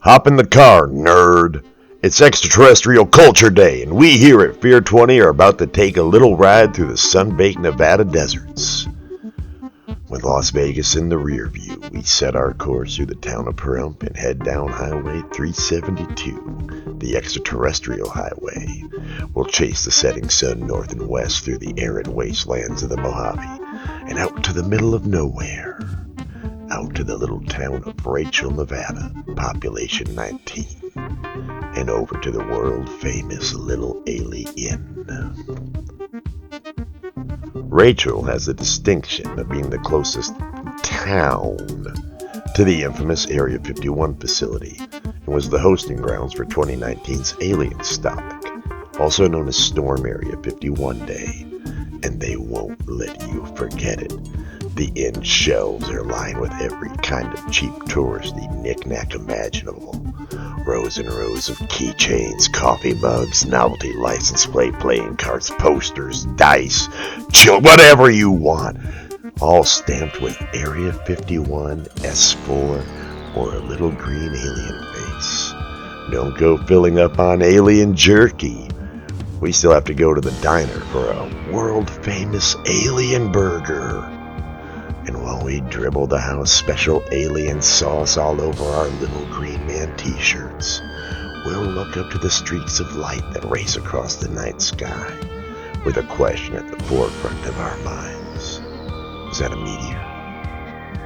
Hop in the car, nerd. It's Extraterrestrial Culture Day, and we here at Fear 20 are about to take a little ride through the sun-baked Nevada deserts. With Las Vegas in the rear view, we set our course through the town of Pahrump and head down Highway 372, the Extraterrestrial Highway. We'll chase the setting sun north and west through the arid wastelands of the Mojave and out to the middle of nowhere. Out to the little town of Rachel, Nevada, population 19, and over to the world-famous Little Alien. Rachel has the distinction of being the closest town to the infamous Area 51 facility and was the hosting grounds for 2019's Alien Stock, also known as Storm Area 51 Day, and they won't let you forget it. The inn shelves are lined with every kind of cheap touristy knick-knack imaginable. Rows and rows of keychains, coffee mugs, novelty license plate playing cards, posters, dice, whatever you want. All stamped with Area 51, S4, or a little green alien face. Don't go filling up on alien jerky. We still have to go to the diner for a world-famous alien burger. And while we dribble the house special alien sauce all over our little green man t-shirts, we'll look up to the streaks of light that race across the night sky with a question at the forefront of our minds. Is that a meteor?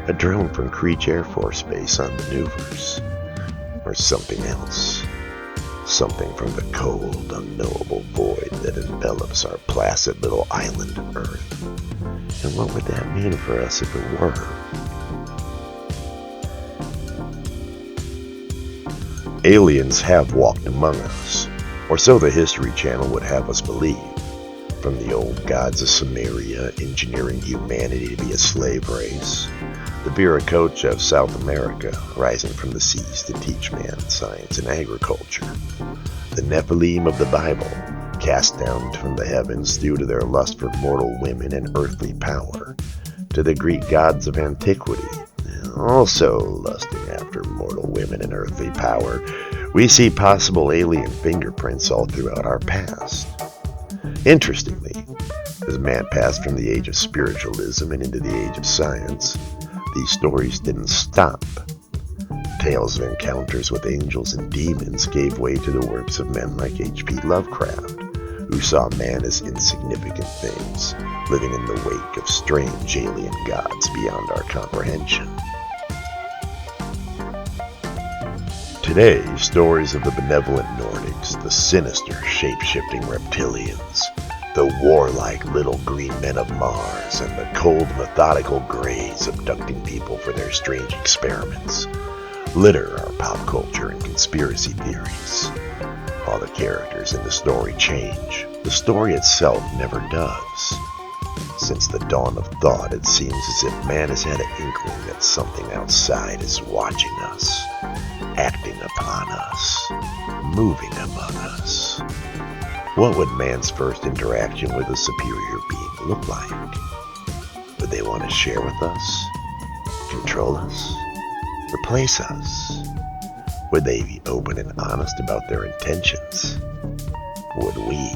A drone from Creech Air Force Base on maneuvers? Or something else? Something from the cold, unknowable void that envelops our placid little island Earth. And what would that mean for us if it were? Aliens have walked among us, or so the History Channel would have us believe. From the old gods of Sumeria engineering humanity to be a slave race, the Viracocha of South America rising from the seas to teach man science and agriculture, the Nephilim of the Bible cast down from the heavens due to their lust for mortal women and earthly power, to the Greek gods of antiquity, also lusting after mortal women and earthly power. We see possible alien fingerprints all throughout our past. Interestingly, as man passed from the age of spiritualism and into the age of science, these stories didn't stop. Tales of encounters with angels and demons gave way to the works of men like H.P. Lovecraft, who saw man as insignificant things, living in the wake of strange alien gods beyond our comprehension. Today, stories of the benevolent Nordics, the sinister shape-shifting reptilians, the warlike little green men of Mars, and the cold, methodical Greys abducting people for their strange experiments, litter our pop culture and conspiracy theories. All the characters in the story change. The story itself never does. Since the dawn of thought, it seems as if man has had an inkling that something outside is watching us, acting upon us, moving among us. What would man's first interaction with a superior being look like? Would they want to share with us? Control us? Replace us? Would they be open and honest about their intentions? Would we?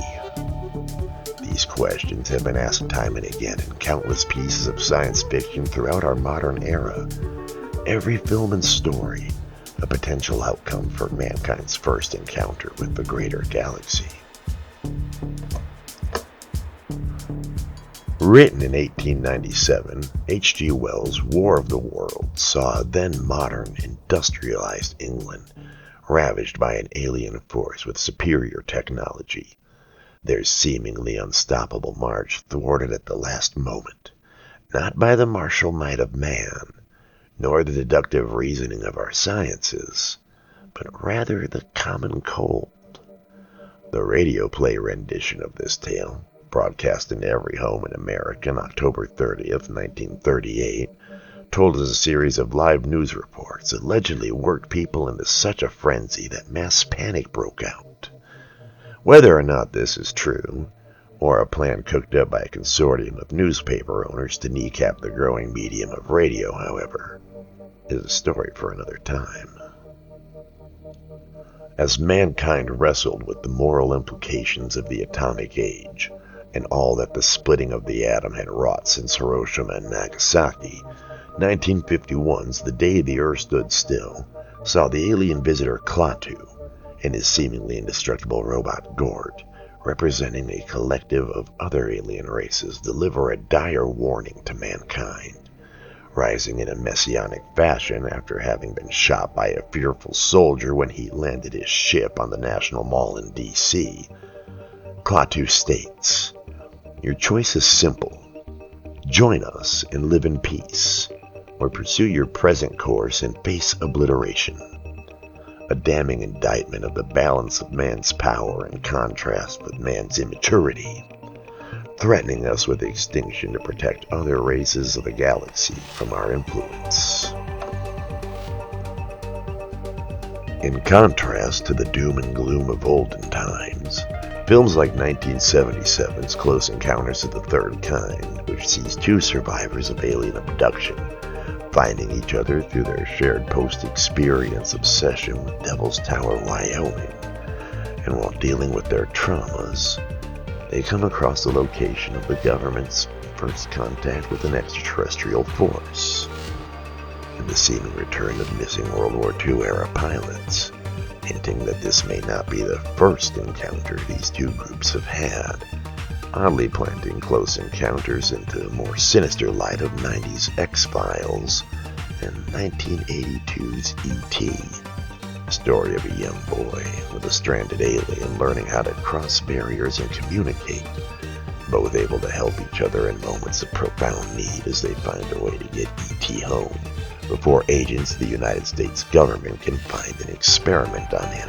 These questions have been asked time and again in countless pieces of science fiction throughout our modern era. Every film and story, a potential outcome for mankind's first encounter with the greater galaxy. Written in 1897, H.G. Wells' War of the Worlds saw a then-modern, industrialized England ravaged by an alien force with superior technology, their seemingly unstoppable march thwarted at the last moment, not by the martial might of man, nor the deductive reasoning of our sciences, but rather the common cold. The radio play rendition of this tale, broadcast in every home in America on October 30th, 1938, told us a series of live news reports allegedly worked people into such a frenzy that mass panic broke out. Whether or not this is true, or a plan cooked up by a consortium of newspaper owners to kneecap the growing medium of radio, however, is a story for another time. As mankind wrestled with the moral implications of the atomic age, and all that the splitting of the atom had wrought since Hiroshima and Nagasaki, 1951's The Day the Earth Stood Still saw the alien visitor Klaatu and his seemingly indestructible robot Gort, representing a collective of other alien races, deliver a dire warning to mankind. Rising in a messianic fashion after having been shot by a fearful soldier when he landed his ship on the National Mall in D.C., Klaatu states, "Your choice is simple. Join us and live in peace, or pursue your present course and face obliteration." A damning indictment of the balance of man's power in contrast with man's immaturity, threatening us with extinction to protect other races of the galaxy from our influence. In contrast to the doom and gloom of olden times, films like 1977's Close Encounters of the Third Kind, which sees two survivors of alien abduction finding each other through their shared post-experience obsession with Devil's Tower, Wyoming, and while dealing with their traumas, they come across the location of the government's first contact with an extraterrestrial force, and the seeming return of missing World War II-era pilots, hinting that this may not be the first encounter these two groups have had, oddly planting Close Encounters into a more sinister light of 90's X-Files and 1982's E.T., a story of a young boy with a stranded alien learning how to cross barriers and communicate, both able to help each other in moments of profound need as they find a way to get E.T. home before agents of the United States government can find an experiment on him.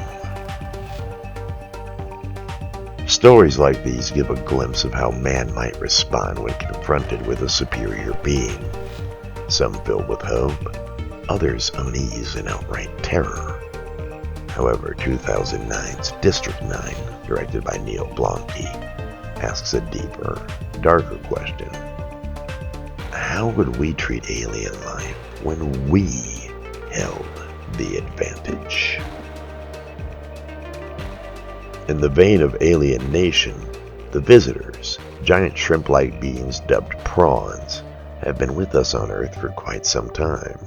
Stories like these give a glimpse of how man might respond when confronted with a superior being, some filled with hope, others unease and outright terror. However, 2009's District 9, directed by Neil Blomkamp, asks a deeper, darker question. How would we treat alien life when we held the advantage? In the vein of Alien Nation, the visitors, giant shrimp-like beings dubbed prawns, have been with us on Earth for quite some time.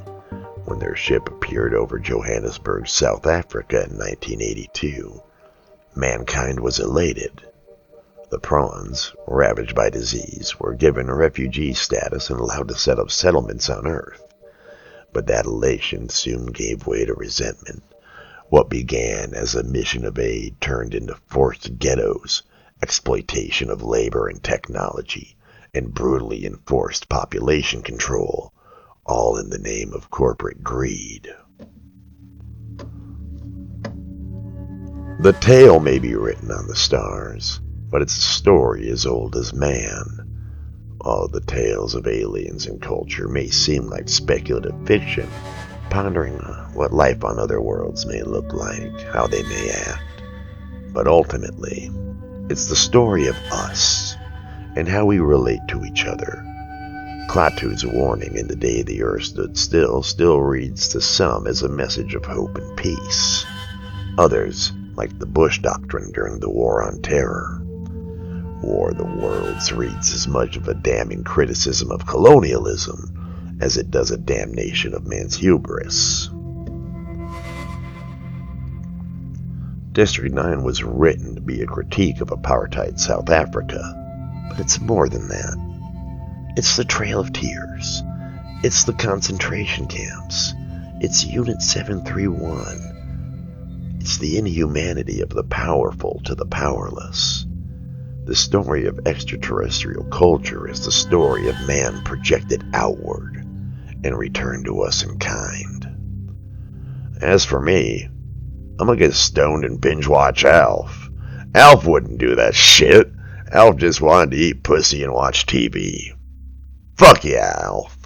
When their ship appeared over Johannesburg, South Africa in 1982, mankind was elated. The prawns, ravaged by disease, were given refugee status and allowed to set up settlements on Earth. But that elation soon gave way to resentment. What began as a mission of aid turned into forced ghettos, exploitation of labor and technology, and brutally enforced population control, all in the name of corporate greed. The tale may be written on the stars, but it's a story as old as man. All the tales of aliens and culture may seem like speculative fiction, pondering what life on other worlds may look like, how they may act. But ultimately, it's the story of us, and how we relate to each other. Klaatu's warning in The Day the Earth Stood Still reads to some as a message of hope and peace. Others, like the Bush Doctrine during the War on Terror. War of the Worlds reads as much of a damning criticism of colonialism as it does a damnation of man's hubris. District 9 was written to be a critique of apartheid South Africa, but it's more than that. It's the Trail of Tears. It's the concentration camps. It's Unit 731. It's the inhumanity of the powerful to the powerless. The story of extraterrestrial culture is the story of man projected outward and returned to us in kind. As for me, I'm gonna get stoned and binge watch Alf. Alf wouldn't do that shit. Alf just wanted to eat pussy and watch TV. Fuck yeah, Alf.